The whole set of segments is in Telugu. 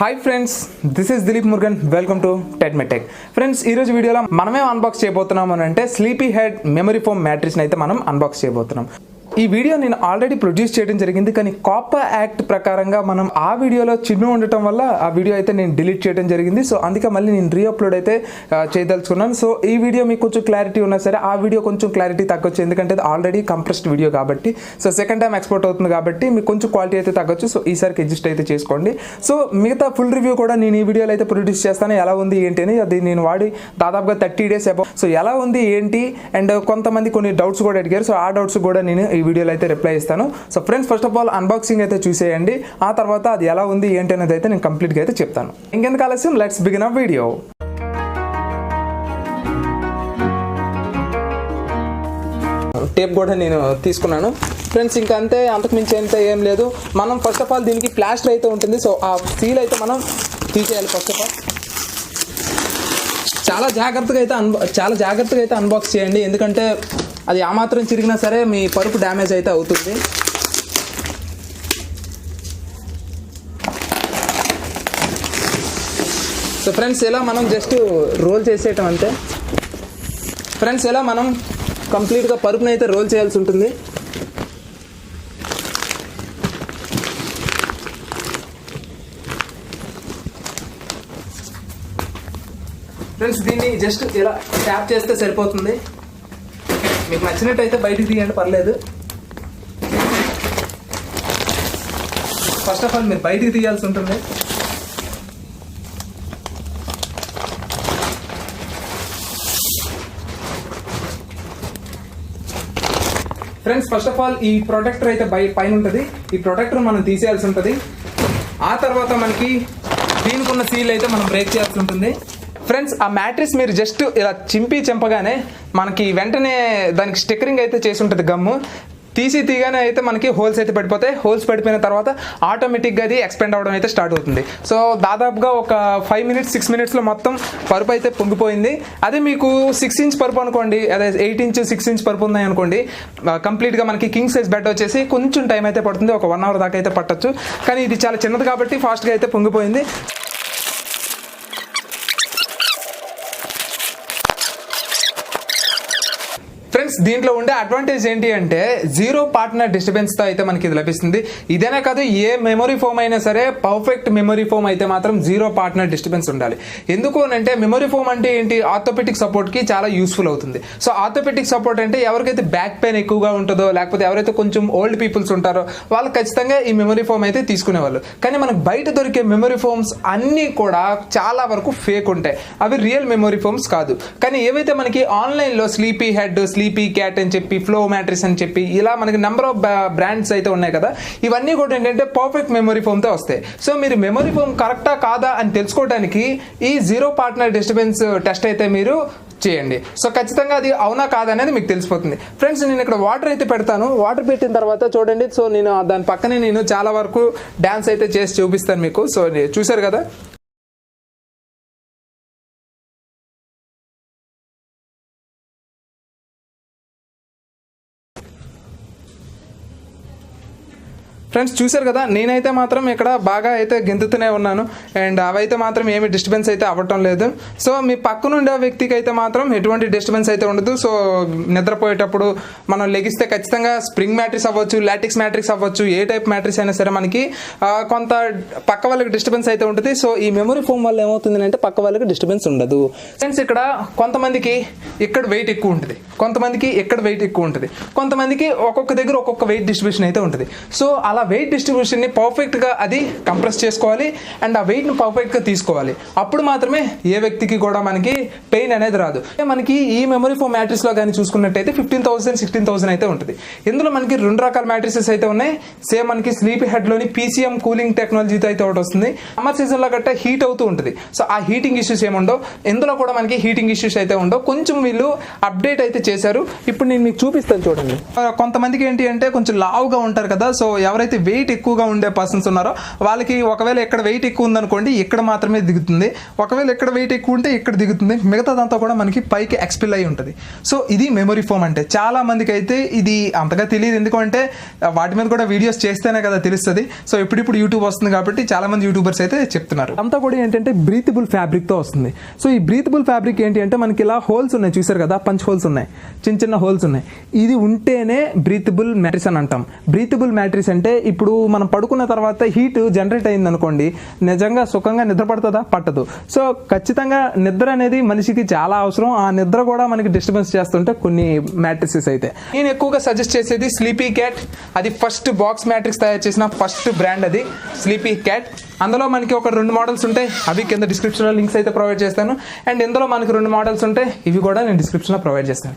Hi friends, this is Dilip Murugan. Welcome to techmetech. Friends, ఈరోజు వీడియోలో మనమే అన్బాక్స్ చేయబోతున్నాం అని అంటే స్లీపీ హెడ్ మెమరీ ఫోమ్ మ్యాట్రిక్స్ని అయితే మనం అన్బాక్స్ చేయబోతున్నాం. ఈ వీడియో నేను ఆల్రెడీ ప్రొడ్యూస్ చేయడం జరిగింది, కానీ కాపా యాక్ట్ ప్రకారంగా మనం ఆ వీడియోలో చిన్న ఉండటం వల్ల ఆ వీడియో అయితే నేను డిలీట్ చేయడం జరిగింది. సో అందుకే మళ్ళీ నేను రీఅప్లోడ్ అయితే చేయదలుచుకున్నాను. సో ఈ వీడియో మీకు కొంచెం క్లారిటీ ఉన్నా సరే ఆ వీడియో కొంచెం క్లారిటీ తగ్గొచ్చు, ఎందుకంటే అది ఆల్రెడీ కంప్రెస్డ్ వీడియో కాబట్టి. సో సెకండ్ టైం ఎక్స్పోర్ట్ అవుతుంది కాబట్టి మీకు కొంచెం క్వాలిటీ అయితే తగ్గొచ్చు. సో ఈసారికి అడ్జస్ట్ అయితే చేసుకోండి. సో మిగతా ఫుల్ రివ్యూ కూడా నేను ఈ వీడియోలో అయితే ప్రొడ్యూస్ చేస్తాను. ఎలా ఉంది ఏంటి అని, అది నేను వాడి దాదాపుగా 30 days అబౌ. సో ఎలా ఉంది ఏంటి అండ్ కొంతమంది కొన్ని డౌట్స్ కూడా అడిగారు. సో ఆ డౌట్స్ కూడా నేను ఈ వీడియోలో అయితే రిప్లై ఇస్తాను. So friends, first of all unboxing అయితే చూసేయండి. ఆ తర్వాత అది ఎలా ఉంది ఏంటి అనేది అయితే నేను కంప్లీట్గా అయితే చెప్తాను. ఇంకెందుకు ఆలస్యం, let's begin a video. Tape కూడా నేను తీసుకున్నాను ఫ్రెండ్స్. ఇంకా అంతే, అంతకుమించి అయితే ఏం లేదు. మనం ఫస్ట్ ఆఫ్ ఆల్ దీనికి ప్లాస్టర్ అయితే ఉంటుంది. సో ఆ సీల్ అయితే మనం తీసేయాలి ఫస్ట్ ఆఫ్ ఆల్. చాలా జాగ్రత్తగా అయితే అన్బాక్స్ చేయండి, ఎందుకంటే అది ఆ మాత్రం చిరిగినా సరే మీ పరుపు డ్యామేజ్ అయితే అవుతుంది. సో ఫ్రెండ్స్, ఇలా మనం జస్ట్ రోల్ చేసేయటం అంతే. ఫ్రెండ్స్, ఇలా మనం కంప్లీట్గా పరుపుని అయితే రోల్ చేయాల్సి ఉంటుంది. ఫ్రెండ్స్, దీన్ని జస్ట్ ఇలా ట్యాప్ చేస్తే సరిపోతుంది. మీకు నచ్చినట్టు అయితే బయటికి తీయండి, పర్లేదు. ఫస్ట్ ఆఫ్ ఆల్ మీరు బయటికి తీయాల్సి ఉంటుంది. ఫ్రెండ్స్, ఫస్ట్ ఆఫ్ ఆల్ ఈ ప్రొటెక్టర్ అయితే పైన ఉంటుంది. ఈ ప్రొటెక్టర్ మనం తీసేయాల్సి ఉంటుంది. ఆ తర్వాత మనకి దీనికి ఉన్న సీల్ అయితే మనం బ్రేక్ చేయాల్సి ఉంటుంది. ఫ్రెండ్స్, ఆ మ్యాట్రిక్స్ మీరు జస్ట్ ఇలా చింపగానే మనకి వెంటనే దానికి స్టిక్కరింగ్ అయితే చేసి ఉంటుంది గమ్ము. తీగానే అయితే మనకి హోల్స్ అయితే పడిపోతాయి. హోల్స్ పడిపోయిన తర్వాత ఆటోమేటిక్గా అది ఎక్స్పెండ్ అవ్వడం అయితే స్టార్ట్ అవుతుంది. సో దాదాపుగా ఒక 5 minutes 6 minutesలో మొత్తం పరుపు అయితే పొంగిపోయింది. అదే మీకు 6 inch పరుపు అనుకోండి, అదే 8 inch 6 inch పరుపు ఉన్నాయి అనుకోండి, కంప్లీట్గా మనకి కింగ్ సైజ్ బెడ్ వచ్చేసి కొంచెం టైం అయితే పడుతుంది, ఒక 1 hour దాకా అయితే పట్టచ్చు. కానీ ఇది చాలా చిన్నది కాబట్టి ఫాస్ట్గా అయితే పొంగిపోయింది. ఫ్రెండ్స్, దీంట్లో ఉండే అడ్వాంటేజ్ ఏంటి అంటే జీరో పార్ట్నర్ డిస్టర్బెన్స్తో అయితే మనకి ఇది లభిస్తుంది. ఇదేనే కాదు, ఏ మెమరీ ఫోమ్ అయినా సరే పర్ఫెక్ట్ మెమరీ ఫోమ్ అయితే మాత్రం జీరో పార్ట్నర్ డిస్టర్బెన్స్ ఉండాలి. ఎందుకు అంటే మెమరీ ఫోమ్ అంటే ఏంటి, ఆర్థోపెటిక్ సపోర్ట్కి చాలా యూస్ఫుల్ అవుతుంది. సో ఆర్థోపెటిక్ సపోర్ట్ అంటే ఎవరికైతే బ్యాక్ పెయిన్ ఎక్కువగా ఉంటుందో, లేకపోతే ఎవరైతే కొంచెం ఓల్డ్ పీపుల్స్ ఉంటారో వాళ్ళు ఖచ్చితంగా ఈ మెమరీ ఫోమ్ అయితే తీసుకునేవాళ్ళు. కానీ మనకు బయట దొరికే మెమరీ ఫోమ్స్ అన్నీ కూడా చాలా వరకు ఫేక్ ఉంటాయి. అవి రియల్ మెమరీ ఫోమ్స్ కాదు. కానీ ఏవైతే మనకి ఆన్లైన్లో స్లీపీ హెడ్, స్లీపీ క్యాట్ అని చెప్పి, ఫ్లో మ్యాట్రిక్స్ అని చెప్పి ఇలా మనకి నెంబర్ ఆఫ్ బ్రాండ్స్ అయితే ఉన్నాయి కదా, ఇవన్నీ కూడా ఏంటంటే పర్ఫెక్ట్ మెమరీ ఫోమ్తో వస్తాయి. సో మీరు మెమరీ ఫోమ్ కరెక్టా కాదా అని తెలుసుకోవడానికి ఈ జీరో పార్ట్నర్ డిస్టర్బెన్స్ టెస్ట్ అయితే మీరు చేయండి. సో ఖచ్చితంగా అది అవునా కాదా అనేది మీకు తెలిసిపోతుంది. ఫ్రెండ్స్, నేను ఇక్కడ వాటర్ అయితే పెడతాను. వాటర్ పెట్టిన తర్వాత చూడండి, సో నేను దాని పక్కనే నేను చాలా వరకు డ్యాన్స్ అయితే చేసి చూపిస్తాను మీకు. సో చూసారు కదా. ఫ్రెండ్స్, చూశారు కదా, నేనైతే మాత్రం ఇక్కడ బాగా అయితే గెంతుతూనే ఉన్నాను అండ్ అవైతే మాత్రం ఏమి డిస్టర్బెన్స్ అయితే అవ్వటం లేదు. సో మీ పక్కనుండే వ్యక్తికి అయితే మాత్రం ఎటువంటి డిస్టర్బెన్స్ అయితే ఉండదు. సో నిద్రపోయేటప్పుడు మనం లెగిస్తే ఖచ్చితంగా స్ప్రింగ్ మ్యాట్రిక్స్ అవ్వచ్చు, లాటిక్స్ మ్యాట్రిక్స్ అవ్వచ్చు, ఏ టైప్ మ్యాట్రిక్స్ అయినా సరే మనకి కొంత పక్క వాళ్ళకి డిస్టర్బెన్స్ అయితే ఉంటుంది. సో ఈ మెమరీ ఫోమ్ వల్ల ఏమవుతుంది అంటే పక్క వాళ్ళకి డిస్టర్బెన్స్ ఉండదు. ఫ్రెండ్స్, ఇక్కడ కొంతమందికి ఇక్కడ వెయిట్ ఎక్కువ ఉంటుంది, కొంతమందికి ఇక్కడ వెయిట్ ఎక్కువ ఉంటుంది, కొంతమందికి ఒక్కొక్క దగ్గర ఒక్కొక్క వెయిట్ డిస్ట్రిబ్యూషన్ అయితే ఉంటుంది. సో అలా వెయిట్ డిస్ట్రిబ్యూషన్ని పర్ఫెక్ట్గా అది కంప్రెస్ చేసుకోవాలి అండ్ ఆ వెయిట్ని పర్ఫెక్ట్గా తీసుకోవాలి. అప్పుడు మాత్రమే ఏ వ్యక్తికి కూడా మనకి పెయిన్ అనేది రాదు. మనకి ఈ మెమరీ ఫోమ్ మ్యాట్రిక్స్లో కానీ చూసుకున్నట్టయితే 15,000 16,000 అయితే ఉంటుంది. ఇందులో మనకి 2 రకాల మ్యాట్రిసెస్ అయితే ఉన్నాయి. సేమ్ మనకి స్లీపీ హెడ్లోని PCM కూలింగ్ టెక్నాలజీతో అయితే ఒకటి వస్తుంది. సమ్మర్ సీజన్లో గట్రా హీట్ అవుతూ ఉంటుంది. సో ఆ హీటింగ్ ఇష్యూస్ ఏముండవు. ఇందులో కూడా మనకి హీటింగ్ ఇష్యూస్ అయితే ఉండవు. కొంచెం వీళ్ళు అప్డేట్ అయితే చేశారు. ఇప్పుడు నేను మీకు చూపిస్తాను చూడండి. కొంతమందికి ఏంటి అంటే కొంచెం లావుగా ఉంటారు కదా, సో ఎవరైతే ఎవరైతే వెయిట్ ఎక్కువగా ఉండే పర్సన్స్ ఉన్నారో వాళ్ళకి ఒకవేళ ఇక్కడ వెయిట్ ఎక్కువ ఉందనుకోండి ఇక్కడ మాత్రమే దిగుతుంది, ఒకవేళ ఇక్కడ వెయిట్ ఎక్కువ ఉంటే ఇక్కడ దిగుతుంది, మిగతాదంతా కూడా మనకి పైకి ఎక్స్పిల్ అయి ఉంటుంది. సో ఇది మెమరీ ఫోమ్ అంటే. చాలా మందికి అయితే ఇది అంతగా తెలియదు, ఎందుకంటే వాటి మీద కూడా వీడియోస్ చేస్తేనే కదా తెలుస్తుంది. సో ఇప్పుడిప్పుడు యూట్యూబ్ వస్తుంది కాబట్టి చాలా మంది యూట్యూబర్స్ అయితే చెప్తున్నారు. అంతా కూడా ఏంటంటే బ్రీతబుల్ ఫ్యాబ్రిక్ తో వస్తుంది. సో ఈ బ్రీతబుల్ ఫ్యాబ్రిక్ ఏంటి అంటే మనకి ఇలా హోల్స్ ఉన్నాయి, చూసారు కదా, పంచ్ హోల్స్ ఉన్నాయి, చిన్న చిన్న హోల్స్ ఉన్నాయి. ఇది ఉంటేనే బ్రీతబుల్ మ్యాట్రిక్స్ అని అంటాం. బ్రీతబుల్ మ్యాట్రిక్స్ అంటే ఇప్పుడు మనం పడుకున్న తర్వాత హీట్ జనరేట్ అయింది అనుకోండి, నిజంగా సుఖంగా నిద్ర పడుతుందా? పట్టదు. సో ఖచ్చితంగా నిద్ర అనేది మనిషికి చాలా అవసరం. ఆ నిద్ర కూడా మనకి డిస్టర్బెన్స్ చేస్తుంటే కొన్ని మ్యాట్రిక్సెస్ అయితే నేను ఎక్కువగా సజెస్ట్ చేసేది స్లీపీ క్యాట్. అది ఫస్ట్ బాక్స్ మ్యాట్రిక్స్ తయారు చేసిన ఫస్ట్ బ్రాండ్ అది స్లీపీ క్యాట్. అందులో మనకి ఒక 2 మోడల్స్ ఉంటాయి, అవి కింద డిస్క్రిప్షన్లో లింక్స్ అయితే ప్రొవైడ్ చేస్తాను. అండ్ ఇందులో మనకి 2 మోడల్స్ ఉంటాయి, ఇవి కూడా నేను డిస్క్రిప్షన్లో ప్రొవైడ్ చేస్తాను.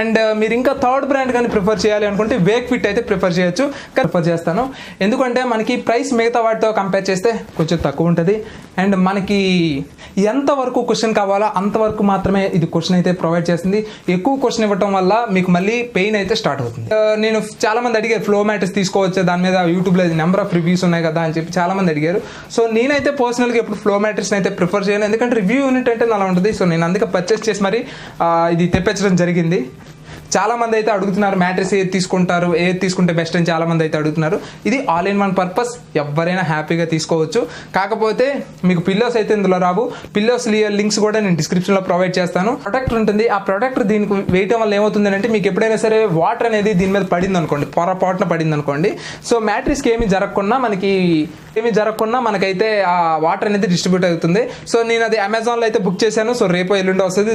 అండ్ మీరు ఇంకా థర్డ్ బ్రాండ్ కానీ ప్రిఫర్ చేయాలి అనుకుంటే వేక్ ఫిట్ అయితే ప్రిఫర్ చేయొచ్చు, ప్రిఫర్ చేస్తాను. ఎందుకంటే మనకి ప్రైస్ మిగతా వాటితో కంపేర్ చేస్తే కొంచెం తక్కువ ఉంటుంది. అండ్ మనకి ఎంతవరకు క్వశ్చన్ కావాలో అంతవరకు మాత్రమే ఇది క్వశ్చన్ అయితే ప్రొవైడ్ చేస్తుంది. ఎక్కువ క్వశ్చన్ ఇవ్వటం వల్ల మీకు మళ్ళీ పెయిన్ అయితే స్టార్ట్ అవుతుంది. నేను చాలా మంది అడిగారు ఫ్లో మ్యాట్రిక్స్ తీసుకోవచ్చు, దాని మీద యూట్యూబ్లో నెంబర్ ఆఫ్ రివ్యూస్ ఉన్నాయి కదా అని చెప్పి చాలా మంది అడిగారు. సో నేనైతే పర్సనల్గా ఎప్పుడు ఫ్లో మ్యాట్రిక్స్ అయితే ప్రిఫర్ చేయను, ఎందుకంటే రివ్యూ యూనిట్ అంటే అలా ఉంటుంది. సో నేను అందుకే పర్చేస్ చేసి మరి ఇది తెప్పించడం జరిగింది. చాలా మంది అయితే అడుగుతున్నారు మ్యాట్రిక్స్ ఏది తీసుకుంటారు, ఏది తీసుకుంటే బెస్ట్ అని చాలా మంది అయితే అడుగుతున్నారు. ఇది ఆల్ ఇన్ వన్ పర్పస్, ఎవరైనా హ్యాపీగా తీసుకోవచ్చు. కాకపోతే మీకు పిల్లోస్ అయితే ఇందులో రావు. పిల్లోస్ లింక్స్ కూడా నేను డిస్క్రిప్షన్లో ప్రొవైడ్ చేస్తాను. ప్రొటెక్టర్ ఉంటుంది, ఆ ప్రొటెక్టర్ దీనికి వేయటం వల్ల ఏమవుతుంది అంటే మీకు ఎప్పుడైనా సరే వాటర్ అనేది దీని మీద పడింది అనుకోండి, పొరపాటున పడింది అనుకోండి, సో మ్యాట్రిక్స్కి ఏమీ జరగకుండా మనకైతే ఆ వాటర్ అనేది డిస్ట్రిబ్యూట్ అవుతుంది. సో నేను అది అమెజాన్లో అయితే బుక్ చేశాను. సో రేపు ఎల్లుండి వస్తుంది.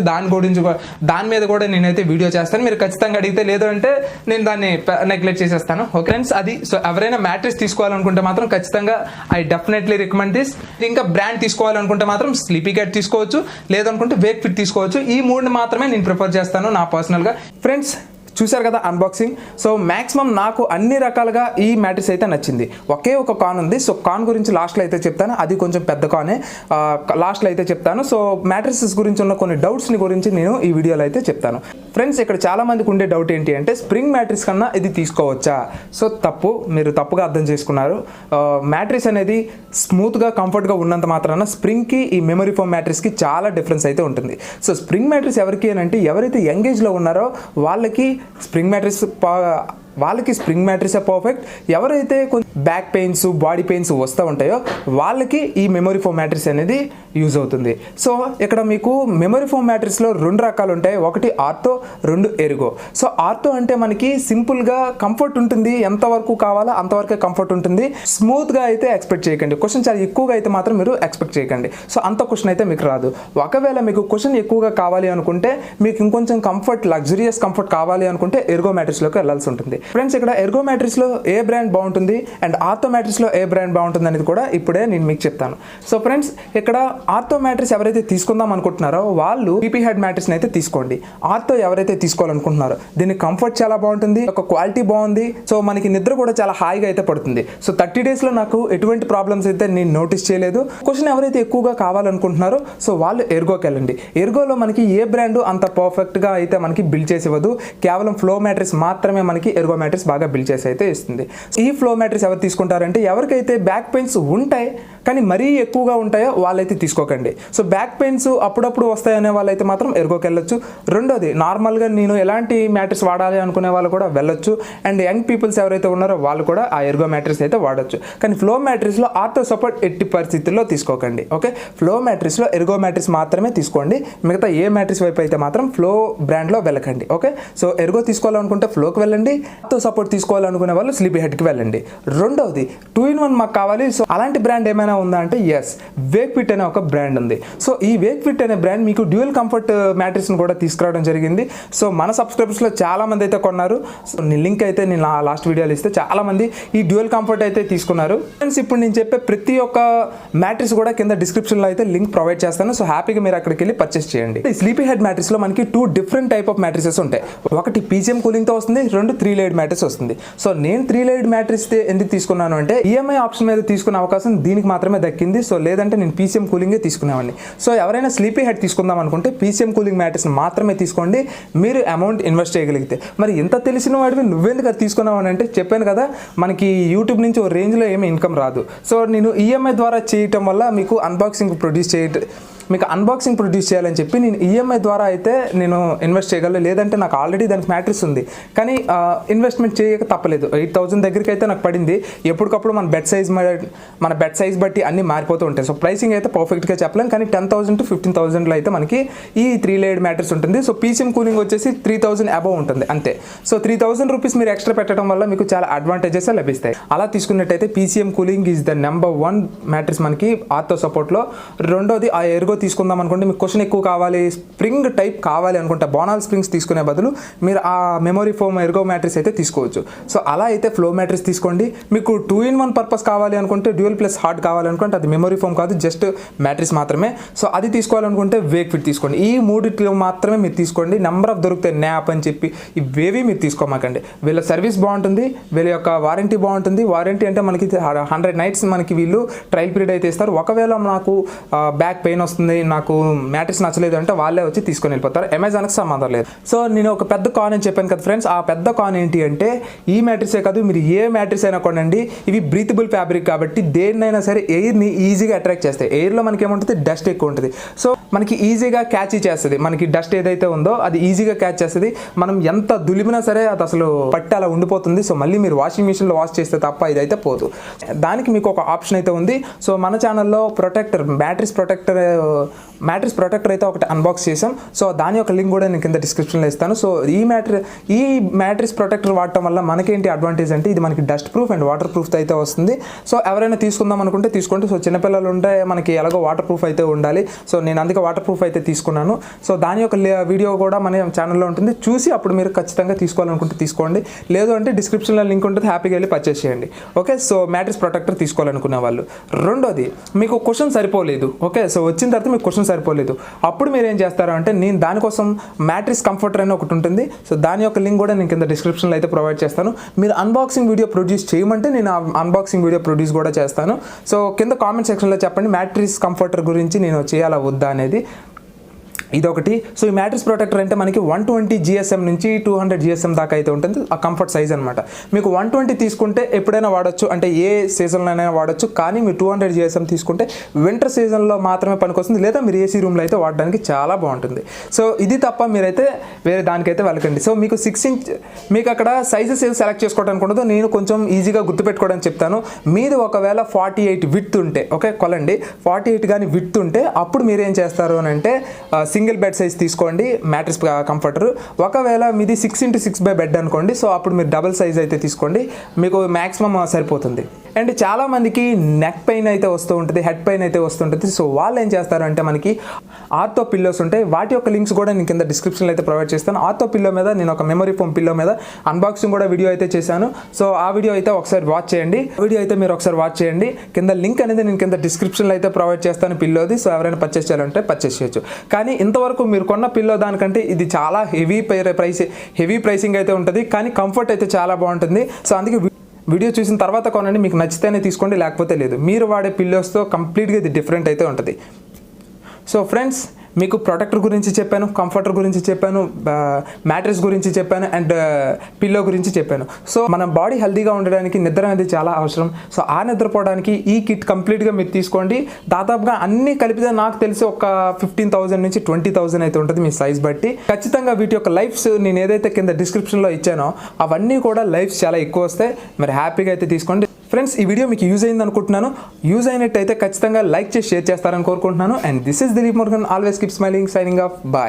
దాని మీద కూడా నేనైతే వీడియో చేస్తాను. మీరు ఖచ్చితంగా అడిగితే, లేదు అంటే నేను దాన్ని నెగ్లెక్ట్ చేసేస్తాను. ఓకే ఫ్రెండ్స్, అది. సో ఎవరైనా మ్యాట్రిక్స్ తీసుకోవాలనుకుంటే మాత్రం ఖచ్చితంగా ఐ డెఫినెట్లీ రికమెండ్ దిస్. ఇంకా బ్రాండ్ తీసుకోవాలనుకుంటే మాత్రం స్లీపీ క్యాట్ తీసుకోవచ్చు, లేదనుకుంటే వేక్ ఫిట్ తీసుకోవచ్చు. ఈ 3 మాత్రమే నేను ప్రిఫర్ చేస్తాను నా పర్సనల్గా. ఫ్రెండ్స్ చూశారు కదా అన్బాక్సింగ్. సో మ్యాక్సిమం నాకు అన్ని రకాలుగా ఈ మ్యాట్రిక్స్ అయితే నచ్చింది. ఒకే ఒక కాన్ ఉంది. సో కాన్ గురించి లాస్ట్లో అయితే చెప్తాను, అది కొంచెం పెద్ద కానే, లాస్ట్లో అయితే చెప్తాను. సో మ్యాట్రిక్సెస్ గురించి ఉన్న కొన్ని డౌట్స్ని గురించి నేను ఈ వీడియోలో అయితే చెప్తాను. ఫ్రెండ్స్ ఇక్కడ చాలా మందికి ఉండే డౌట్ ఏంటి అంటే స్ప్రింగ్ మ్యాట్రిక్స్ కన్నా ఇది తీసుకోవచ్చా? సో మీరు తప్పుగా అర్థం చేసుకున్నారు. మ్యాట్రిక్స్ అనేది స్మూత్గా కంఫర్ట్గా ఉన్నంత మాత్రాన స్ప్రింగ్కి ఈ మెమరీ ఫోమ్ మ్యాట్రిక్స్కి చాలా డిఫరెన్స్ అయితే ఉంటుంది. సో స్ప్రింగ్ మ్యాట్రిక్స్ ఎవరికి అని అంటే ఎవరైతే యంగ్ ఏజ్లో ఉన్నారో వాళ్ళకి స్ప్రింగ్ మ్యాట్రిక్స్ పర్ఫెక్ట్. ఎవరైతే కొంచెం బ్యాక్ పెయిన్స్, బాడీ పెయిన్స్ వస్తూ ఉంటాయో వాళ్ళకి ఈ మెమరీ ఫోమ్ మ్యాట్రిక్స్ అనేది యూజ్ అవుతుంది. సో ఇక్కడ మీకు మెమరీ ఫోమ్ మ్యాట్రిక్స్లో 2 రకాలు ఉంటాయి, ఒకటి ఆర్థో, 2 ఎర్గో. సో ఆర్థో అంటే మనకి సింపుల్గా కంఫర్ట్ ఉంటుంది, ఎంతవరకు కావాలో అంతవరకే కంఫర్ట్ ఉంటుంది. స్మూత్గా అయితే ఎక్స్పెక్ట్ చేయకండి, క్వశ్చన్ చాలా ఎక్కువగా అయితే మాత్రం మీరు ఎక్స్పెక్ట్ చేయకండి. సో అంత క్వశ్చన్ అయితే మీకు రాదు. ఒకవేళ మీకు క్వశ్చన్ ఎక్కువగా కావాలి అనుకుంటే, మీకు ఇంకొంచెం లగ్జరియస్ కంఫర్ట్ కావాలి అనుకుంటే ఎర్గో మ్యాట్రిక్స్లోకి వెళ్ళాల్సి ఉంటుంది. ఫ్రెండ్స్ ఇక్కడ ఎర్గో మ్యాట్రిక్స్లో ఏ బ్రాండ్ బాగుంటుంది అండ్ ఆర్థో మ్యాట్రిక్స్లో ఏ బ్రాండ్ బాగుంటుంది అనేది కూడా ఇప్పుడే నేను మీకు చెప్తాను. సో ఫ్రెండ్స్ ఇక్కడ ఆర్థో మ్యాట్రిక్స్ ఎవరైతే తీసుకుందాం అనుకుంటున్నారో వాళ్ళు పీపీ హెడ్ మ్యాట్రిక్స్ అయితే తీసుకోండి. ఆర్థో ఎవరైతే తీసుకోవాలనుకుంటున్నారో దీని కంఫర్ట్ చాలా బాగుంటుంది, ఒక క్వాలిటీ బాగుంది. సో మనకి నిద్ర కూడా చాలా హాయిగా అయితే పడుతుంది. సో 30 డేస్లో నాకు ఎటువంటి ప్రాబ్లమ్స్ అయితే నేను నోటీస్ చేయలేదు. క్వశ్చన్ ఎవరైతే ఎక్కువగా కావాలనుకుంటున్నారో సో వాళ్ళు ఎర్గోకి వెళ్ళండి. ఎర్గోలో మనకి ఏ బ్రాండ్ అంత పర్ఫెక్ట్గా అయితే మనకి బిల్డ్ చేసి ఇవ్వదు, కేవలం ఫ్లో మ్యాట్రిక్స్ మాత్రమే మనకి ఎర్గో మ్యాట్రిక్స్ బాగా బిల్డ్ చేసి అయితే ఇస్తుంది. ఈ ఫ్లో మ్యాట్రిక్స్ ఎవరు తీసుకుంటారంటే ఎవరికైతే బ్యాక్ పెయిన్స్ ఉంటాయి కానీ మరీ ఎక్కువగా ఉంటాయో వాళ్ళైతే తీసుకోకండి. సో బ్యాక్ పెయిన్స్ అప్పుడప్పుడు వస్తాయనే వాళ్ళైతే మాత్రం ఎర్గోకి వెళ్ళొచ్చు. రెండోది నార్మల్గా నేను ఎలాంటి మ్యాట్రిక్స్ వాడాలి అనుకునే వాళ్ళు కూడా వెళ్ళొచ్చు. అండ్ యంగ్ పీపుల్స్ ఎవరైతే ఉన్నారో వాళ్ళు కూడా ఆ ఎర్గో మ్యాట్రిక్స్ అయితే వాడచ్చు. కానీ ఫ్లో మ్యాట్రిక్స్లో ఆర్థో సపోర్ట్ ఎట్టి పరిస్థితుల్లో తీసుకోకండి. ఓకే, ఫ్లో మ్యాట్రిక్స్లో ఎర్గో మ్యాట్రిక్స్ మాత్రమే తీసుకోండి. మిగతా ఏ మ్యాట్రిక్స్ వైపు అయితే మాత్రం ఫ్లో బ్రాండ్లో వెళ్ళకండి. ఓకే, సో ఎర్గో తీసుకోవాలనుకుంటే ఫ్లోకి వెళ్ళండి, ఆర్థో సపోర్ట్ తీసుకోవాలనుకునే వాళ్ళు స్లీపీ హెడ్కి వెళ్ళండి. రెండవది 2-in-1 మాకు కావాలి. సో అలాంటి బ్రాండ్ ఏమైనా ఉందా అంటే ఎస్, వేక్ ఫిట్ అనే ఒక బ్రాండ్ ఉంది. సో ఈ వేక్ ఫిట్ అనే బ్రాండ్ మీకు డ్యూయల్ కంఫర్ట్ మ్యాట్రిక్స్ని కూడా తీసుకురావడం జరిగింది. సో మన సబ్స్క్రైబర్స్లో చాలా మంది అయితే కొన్నారు. సో లింక్ అయితే నేను లాస్ట్ వీడియోలో ఇస్తే చాలా మంది ఈ డ్యూయల్ కంఫర్ట్ అయితే తీసుకున్నారు. ఫ్రెండ్స్ ఇప్పుడు నేను చెప్పే ప్రతి ఒక్క మ్యాట్రిక్స్ కూడా కింద డిస్క్రిప్షన్లో అయితే లింక్ ప్రొవైడ్ చేస్తాను. సో హ్యాపీగా మీరు అక్కడికి వెళ్ళి పర్చేస్ చేయండి. ఈ స్లీపీ హెడ్ మ్యాట్రిక్స్లో మనకి 2 డిఫరెంట్ టైప్ ఆఫ్ మ్యాట్రిక్సెస్ ఉంటాయి. ఒకటి పీజిఎం కూలింగ్తో వస్తుంది, 2 3 లేయర్ లేయర్డ్ మ్యాట్రెస్ వస్తుంది. సో నేను 3 లేయర్డ్ మ్యాట్రెస్ ఎందుకు తీసుకున్నాను అంటే ఈఎంఐ ఆప్షన్ మీద తీసుకునే అవకాశం దీనికి మాత్రమే దక్కింది. సో లేదంటే నేను పీసీఎం కూలింగే తీసుకునేవాడిని. సో ఎవరైనా స్లీపీ హెడ్ తీసుకుందాం అనుకుంటే పీసీఎం కూలింగ్ మ్యాట్రెస్ మాత్రమే తీసుకోండి, మీరు అమౌంట్ ఇన్వెస్ట్ చేయగలిగితే. మరి ఎంత తెలిసిన వాడివి నువ్వెందుకు అది తీసుకున్నావు అంటే చెప్పాను కదా, మనకి యూట్యూబ్ నుంచి ఓ రేంజ్లో ఏమీ ఇన్కమ్ రాదు. సో నేను ఈఎంఐ ద్వారా చేయటం వల్ల మీకు అన్బాక్సింగ్ ప్రొడ్యూస్ చేయాలని చెప్పి నేను ఈఎంఐ ద్వారా అయితే నేను ఇన్వెస్ట్ చేయగలను. లేదంటే నాకు ఆల్రెడీ దానికి మ్యాట్రెస్ ఉంది, కానీ ఇన్వెస్ట్మెంట్ చేయక తప్పలేదు. 8,000 దగ్గరికి అయితే నాకు పడింది. ఎప్పటికప్పుడు మన బెడ్ సైజ్ బట్టి అన్నీ మారిపోతూ ఉంటాయి. సో ప్రైసింగ్ అయితే పర్ఫెక్ట్గా చెప్పలేం, కానీ 10,000 to 15,000లో అయితే మనకి ఈ 3 లేయర్డ్ మ్యాట్రెస్ ఉంటుంది. సో పీసీఎం కూలింగ్ వచ్చేసి 3,000 అబవ్ ఉంటుంది అంతే. సో 3,000 రూపీస్ మీరు ఎక్స్ట్రా పెట్టడం వల్ల మీకు చాలా అడ్వాంటేజెస్ లభిస్తాయి. అలా తీసుకున్నట్టయితే PCM cooling is the number 1 mattress మనకి ఆర్థో సపోర్ట్లో. రెండోది ఆ ఎర్గో తీసుకుందాం అనుకుంటే మీకు క్వశ్చన్ ఎక్కువ కావాలి, స్ప్రింగ్ టైప్ కావాలి అనుకుంటే బోనాల్ స్ప్రింగ్స్ తీసుకునే బదులు మీరు ఆ మెమరీ ఫోమ్ ఎర్గో మ్యాట్రెస్ అయితే తీసుకోవచ్చు. సో అలా అయితే ఫ్లో మ్యాట్రెస్ తీసుకోండి. మీకు 2-in-1 పర్పస్ కావాలి అనుకుంటే డ్యూయల్ ప్లస్ హార్డ్ కావాలనుకుంటే అది మెమరీ ఫోమ్ కాదు, జస్ట్ మ్యాట్రెస్ మాత్రమే. సో అది తీసుకోవాలనుకుంటే వేక్ ఫిట్ తీసుకోండి. ఈ మూడిట్లో మాత్రమే మీరు తీసుకోండి. నెంబర్ ఆఫ్ దొరుకుతాయి న్యాప్ అని చెప్పి ఇవేవి మీరు తీసుకోమాకండి. వీళ్ళ సర్వీస్ బాగుంటుంది, వీళ్ళ యొక్క వారంటీ బాగుంటుంది. వారంటీ అంటే మనకి 100 nights మనకి వీళ్ళు ట్రయల్ పీరియడ్ అయితే ఇస్తారు. ఒకవేళ నాకు బ్యాక్ పెయిన్ వస్తుంది, నాకు మ్యాట్రెస్ నచ్చలేదు అంటే వాళ్ళే వచ్చి తీసుకొని వెళ్ళిపోతారు. అమెజాన్కి సంబంధం లేదు. సో నేను ఒక పెద్ద కాన్ అని చెప్పాను కదా ఫ్రెండ్స్, ఆ పెద్ద కాన్ ఏంటి అంటే ఈ మ్యాట్రెసే కాదు, మీరు ఏ మ్యాట్రెస్ అయినా కొనండి, ఇవి బ్రీతబుల్ ఫ్యాబ్రిక్ కాబట్టి దేన్నైనా సరే ఎయిర్ని ఈజీగా అట్రాక్ట్ చేస్తాయి. ఎయిర్లో మనకి ఏముంటుంది, డస్ట్ ఎక్కువ ఉంటుంది. సో మనకి ఈజీగా క్యాచ్ చేస్తుంది. మనకి డస్ట్ ఏదైతే ఉందో అది ఈజీగా క్యాచ్ చేస్తుంది. మనం ఎంత దులిమినా సరే అది అసలు పట్టి అలా ఉండిపోతుంది. సో మళ్ళీ మీరు వాషింగ్ మిషన్లో వాష్ చేస్తే తప్ప ఇదైతే పోదు. దానికి మీకు ఒక ఆప్షన్ అయితే ఉంది. సో మన ఛానల్లో మ్యాట్రెస్ ప్రొటెక్టర్ అయితే ఒకటి అన్బాక్స్ చేసాం. సో దాని యొక్క లింక్ కూడా నేను కింద డిస్క్రిప్షన్లో ఇస్తాను. సో ఈ మ్యాట్రెస్ ప్రొటెక్టర్ వాడటం వల్ల మనకేంటి అడ్వాంటేజ్ అంటే ఇది మనకి dust proof and water proof అయితే వస్తుంది. సో ఎవరైనా తీసుకుందాం అనుకుంటే తీసుకోండి. సో చిన్నపిల్లలు ఉంటే మనకి ఎలాగో వాటర్ ప్రూఫ్ అయితే ఉండాలి. సో నేను అందుకే వాటర్ ప్రూఫ్ అయితే తీసుకున్నాను. సో దాని యొక్క వీడియో కూడా మన ఛానల్లో ఉంటుంది, చూసి అప్పుడు మీరు ఖచ్చితంగా తీసుకోవాలనుకుంటే తీసుకోండి. లేదు అంటే డిస్క్రిప్షన్లో లింక్ ఉంటుంది, హ్యాపీగా వెళ్ళి పర్చేస్ చేయండి. ఓకే, సో మ్యాట్రెస్ ప్రొటెక్టర్ తీసుకోవాలనుకునే వాళ్ళు. రెండోది, మీకు క్వశ్చన్ సరిపోలేదు. ఓకే, సో వచ్చిన తర్వాత మీకు క్వశ్చన్ సరిపోలేదు, అప్పుడు మీరు ఏం చేస్తారు అంటే నేను దానికోసం మ్యాట్రెస్ కంఫర్టర్ అని ఒకటి ఉంటుంది. సో దాని యొక్క లింక్ కూడా నేను కింద డిస్క్రిప్షన్లో అయితే ప్రొవైడ్ చేస్తాను. మీరు అన్బాక్సింగ్ వీడియో ప్రొడ్యూస్ చేయమంటే నేను అన్బాక్సింగ్ వీడియో ప్రొడ్యూస్ కూడా చేస్తాను. సో కింద కామెంట్ సెక్షన్లో చెప్పండి మ్యాట్రెస్ కంఫర్టర్ గురించి నేను చేయాలా వద్దా అనేది. ఇదొకటి. సో ఈ మ్యాట్రెస్ ప్రొటెక్టర్ అంటే మనకి 120 GSM నుంచి 200 GSM దాకా అయితే ఉంటుంది. ఆ కంఫర్ట్ సైజ్ అనమాట. మీకు 120 తీసుకుంటే ఎప్పుడైనా వాడచ్చు, అంటే ఏ సీజన్లోనైనా వాడచ్చు. కానీ మీరు 200 GSM తీసుకుంటే వింటర్ సీజన్లో మాత్రమే పనికొస్తుంది, లేదా మీరు ఏసీ రూమ్లో అయితే వాడడానికి చాలా బాగుంటుంది. సో ఇది తప్ప మీరైతే వేరే దానికైతే వెళ్ళకండి. సో మీకు 6 inch మీకు అక్కడ సైజెస్ ఏది సెలెక్ట్ చేసుకోవడానికి ఉండదు, నేను కొంచెం ఈజీగా గుర్తుపెట్టుకోవడానికి చెప్తాను. మీది ఒకవేళ 48 విడ్త్ ఉంటే, ఓకే కొలండి, 48 కానీ విడ్త్ ఉంటే అప్పుడు మీరు ఏం చేస్తారు అని అంటే సింగిల్ బెడ్ సైజ్ తీసుకోండి మ్యాట్రెస్ కంఫర్టర్. ఒకవేళ మీది 6x6 బెడ్ అనుకోండి, సో అప్పుడు మీరు డబుల్ సైజ్ అయితే తీసుకోండి, మీకు మ్యాక్సిమం సరిపోతుంది. అండ్ చాలామందికి నెక్ పెయిన్ అయితే వస్తూ ఉంటుంది, హెడ్ పెయిన్ అయితే వస్తుంటుంది. సో వాళ్ళు ఏం చేస్తారు అంటే మనకి ఆర్థో పిల్లోస్ ఉంటాయి, వాటి యొక్క లింక్స్ కూడా నేను కింద డిస్క్రిప్షన్లో అయితే ప్రొవైడ్ చేస్తాను. ఆర్థో పిల్లో మీద నేను ఒక మెమరీ ఫోమ్ పిల్లో మీద అన్బాక్సింగ్ కూడా వీడియో అయితే చేశాను. సో ఆ వీడియో అయితే ఒకసారి వాచ్ చేయండి. కింద లింక్ అనేది నేను కింద డిస్క్రిప్షన్లో అయితే ప్రొవైడ్ చేస్తాను పిల్లోది. సో ఎవరైనా పర్చేస్ చేయాలంటే పర్చేస్ చేయొచ్చు. కానీ ఇంతవరకు మీరు కొన్న పిల్లో దానికంటే ఇది చాలా హెవీ ప్రైసింగ్ అయితే ఉంటుంది, కానీ కంఫర్ట్ అయితే చాలా బాగుంటుంది. సో అందుకే వీడియో చూసిన తర్వాత కొనండి, మీకు నచ్చితేనే తీసుకోండి, లేకపోతే లేదు. మీరు వాడే పిల్లోస్తో కంప్లీట్గా ఇది డిఫరెంట్ అయితే ఉంటుంది. సో ఫ్రెండ్స్, మీకు ప్రొటెక్టర్ గురించి చెప్పాను, కంఫర్టర్ గురించి చెప్పాను, మ్యాట్రెస్ గురించి చెప్పాను, అండ్ పిల్లో గురించి చెప్పాను. సో మన బాడీ హెల్తీగా ఉండడానికి నిద్ర అనేది చాలా అవసరం. సో ఆ నిద్రపోవడానికి ఈ కిట్ కంప్లీట్గా మీరు తీసుకోండి. దాదాపుగా అన్నీ కలిపితే నాకు తెలిసి ఒక 15,000 నుంచి 20,000 అయితే ఉంటుంది మీ సైజ్ బట్టి. ఖచ్చితంగా వీటి యొక్క లైఫ్స్ నేను ఏదైతే కింద డిస్క్రిప్షన్లో ఇచ్చానో అవన్నీ కూడా లైఫ్స్ చాలా ఎక్కువ వస్తాయి. మరి హ్యాపీగా అయితే తీసుకోండి. ఫ్రెండ్స్, ఈ వీడియో మీకు యూజ్ అయింది అనుకుంటున్నాను. యూజ్ అయినట్టయితే ఖచ్చితంగా లైక్ చేసి షేర్ చేస్తారని కోరుకుంటున్నాను. And this is Dileep Murugan, always keep smiling, signing off, bye.